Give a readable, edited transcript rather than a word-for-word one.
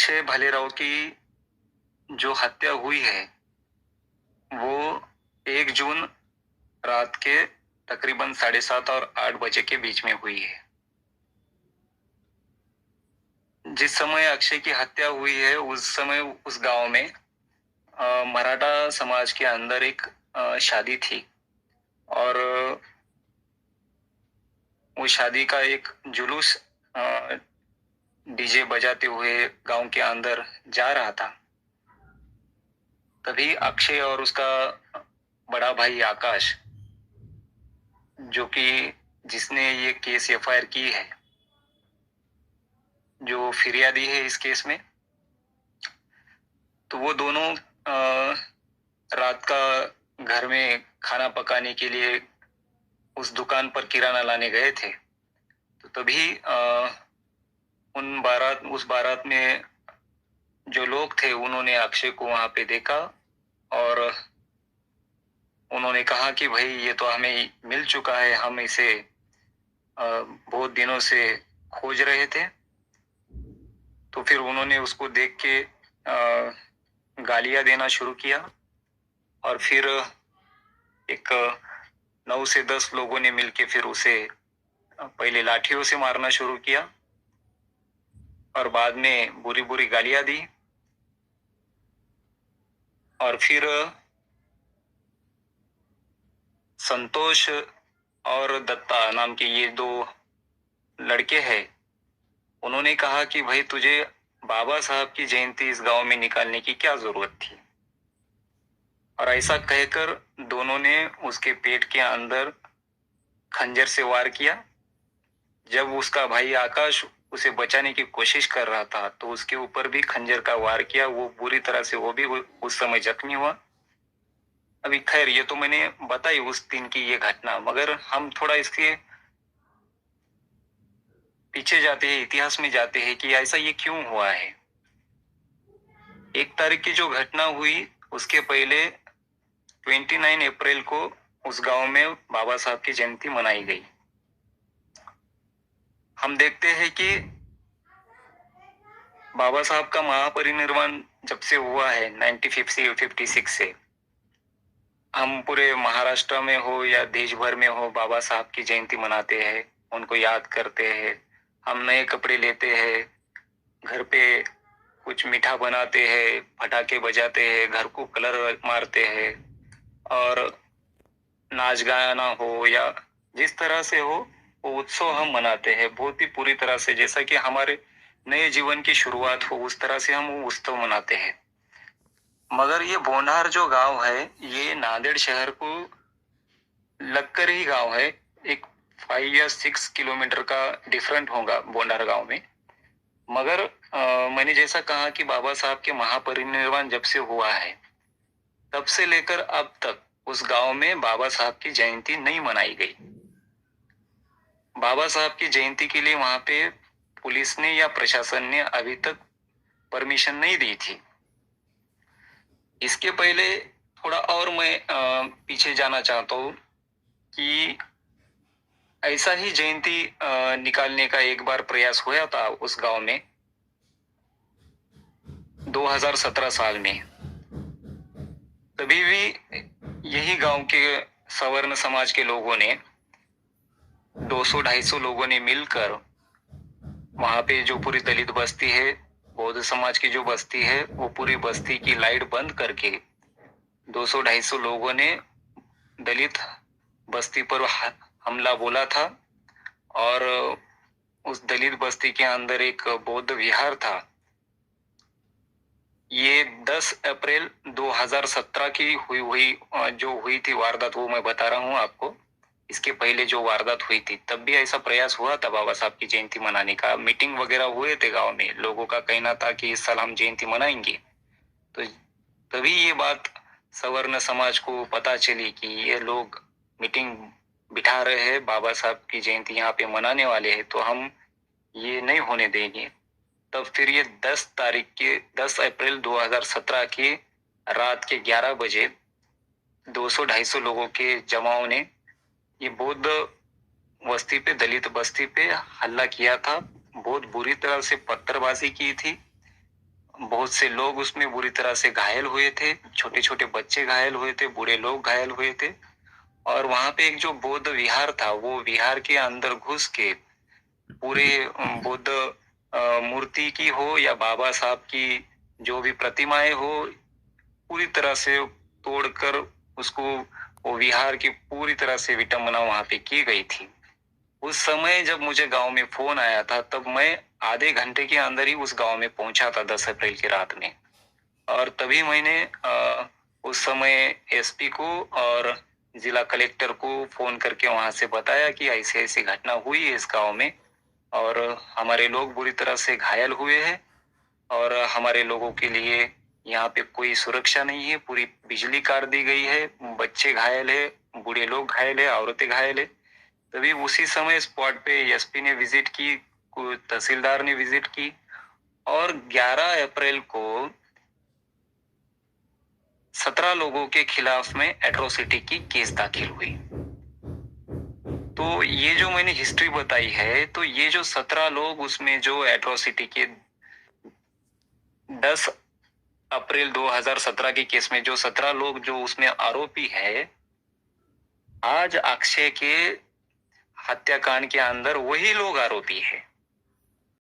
अक्षय भालेराव की जो हत्या हुई है वो 1 जून रात के तकरीबन 7:30 और 8 बजे के बीच में हुई है। जिस समय अक्षय की हत्या हुई है उस समय उस गांव में मराठा समाज के अंदर एक शादी थी और वो शादी का एक जुलूस डीजे बजाते हुए गांव के अंदर जा रहा था। तभी अक्षय और उसका बड़ा भाई आकाश, जो कि जिसने ये केस एफआईआर की है, जो फिरियादी है इस केस में, तो वो दोनों रात का घर में खाना पकाने के लिए उस दुकान पर किराना लाने गए थे। तो तभी उस बारात में जो लोग थे उन्होंने अक्षय को वहां पे देखा और उन्होंने कहा कि भाई ये तो हमें मिल चुका है, हम इसे बहुत दिनों से खोज रहे थे। तो फिर उन्होंने उसको देख के गालियां देना शुरू किया और फिर एक 9 से 10 लोगों ने मिलके फिर उसे पहले लाठियों से मारना शुरू किया और बाद में बुरी बुरी गालियां दी। और फिर संतोष और दत्ता नाम के ये 2 लड़के हैं, उन्होंने कहा कि भाई तुझे बाबा साहब की जयंती इस गांव में निकालने की क्या जरूरत थी। और ऐसा कहकर दोनों ने उसके पेट के अंदर खंजर से वार किया। जब उसका भाई आकाश उसे बचाने की कोशिश कर रहा था तो उसके ऊपर भी खंजर का वार किया। वो बुरी तरह से वो भी उस समय जख्मी हुआ। अभी खैर ये तो मैंने बताई उस दिन की ये घटना, मगर हम थोड़ा इसके पीछे जाते हैं, इतिहास में जाते हैं कि ऐसा ये क्यों हुआ है। 1 तारीख की जो घटना हुई उसके पहले 29 अप्रैल को उस गांव में बाबा साहब की जयंती मनाई गई। हम देखते हैं कि बाबा साहब का महापरिनिर्वाण जब से हुआ है 1956 से, हम पूरे महाराष्ट्र में हो या देश भर में हो बाबा साहब की जयंती मनाते हैं, उनको याद करते हैं। हम नए कपड़े लेते हैं, घर पे कुछ मीठा बनाते हैं, पटाखे बजाते हैं, घर को कलर मारते हैं और नाच गाना हो या जिस तरह से हो वो उत्सव हम मनाते हैं बहुत ही पूरी तरह से, जैसा कि हमारे नए जीवन की शुरुआत हो उस तरह से हम वो उत्सव मनाते हैं। मगर ये बोंडार जो गांव है ये नांदेड़ शहर को लगकर ही गांव है। एक 5 या 6 किलोमीटर का डिफरेंट होगा बोंडार गांव में। मगर मैंने जैसा कहा कि बाबा साहब के महापरिनिर्वाण जब से हुआ है तब से लेकर अब तक उस गांव में बाबा साहब की जयंती नहीं मनाई गई। बाबा साहब की जयंती के लिए वहां पे पुलिस ने या प्रशासन ने अभी तक परमिशन नहीं दी थी। इसके पहले थोड़ा और मैं पीछे जाना चाहता हूँ कि ऐसा ही जयंती निकालने का एक बार प्रयास हुआ था उस गांव में 2017 साल में। तभी भी यही गांव के सवर्ण समाज के लोगों ने 200-250 लोगों ने मिलकर वहां पे जो पूरी दलित बस्ती है, बौद्ध समाज की जो बस्ती है, वो पूरी बस्ती की लाइट बंद करके 200-250 लोगों ने दलित बस्ती पर हमला बोला था। और उस दलित बस्ती के अंदर एक बौद्ध विहार था। ये 10 अप्रैल 2017 की हुई थी वारदात, वो मैं बता रहा हूँ आपको। इसके पहले जो वारदात हुई थी तब भी ऐसा प्रयास हुआ था बाबा साहब की जयंती मनाने का। मीटिंग वगैरह हुए थे गांव में, लोगों का कहना था कि इस साल हम जयंती मनाएंगे। तो तभी ये बात सवर्ण समाज को पता चली कि ये लोग मीटिंग बिठा रहे हैं, बाबा साहब की जयंती यहाँ पे मनाने वाले हैं, तो हम ये नहीं होने देंगे। तब फिर ये 10 अप्रैल 2017 की रात के 11 बजे 200-250 लोगों के जमाव ने ये बौद्ध बस्ती पे, दलित बस्ती पे हमला किया था। बहुत बुरी तरह से पत्थरबाजी की थी बहुत से लोग उसमें बुरी तरह से घायल हुए थे, छोटे छोटे बच्चे घायल हुए थे, बूढ़े लोग घायल हुए थे। और वहां पे एक जो बौद्ध विहार था, वो विहार के अंदर घुस के पूरे बुद्ध मूर्ति की हो या बाबा साहब की जो भी प्रतिमाएं हो, पूरी तरह से तोड़कर उसको, वो विहार की पूरी तरह से विटंबना वहां पे की गई थी। उस समय जब मुझे गांव में फोन आया था, तब मैं आधे घंटे के अंदर ही उस गांव में पहुंचा था 10 अप्रैल की रात में। और तभी मैंने उस समय एसपी को और जिला कलेक्टर को फोन करके वहां से बताया कि ऐसी ऐसी घटना हुई है इस गांव में, और हमारे लोग बुरी तरह से घायल हुए हैं, और हमारे लोगों के लिए यहाँ पे कोई सुरक्षा नहीं है, पूरी बिजली काट दी गई है, बच्चे घायल है, बूढ़े लोग घायल है, औरतें घायल है। तभी उसी समय स्पॉट पे एसपी ने विजिट की, तहसीलदार ने विजिट की, और 11 अप्रैल को 17 लोगों के खिलाफ में एट्रोसिटी की केस दाखिल हुई। तो ये जो मैंने हिस्ट्री बताई है, तो ये जो 17 लोग उसमें जो एट्रोसिटी के 10 अप्रैल 2017 के केस में जो 17 लोग जो उसमें आरोपी है, आज अक्षय के हत्याकांड के अंदर वही लोग आरोपी है।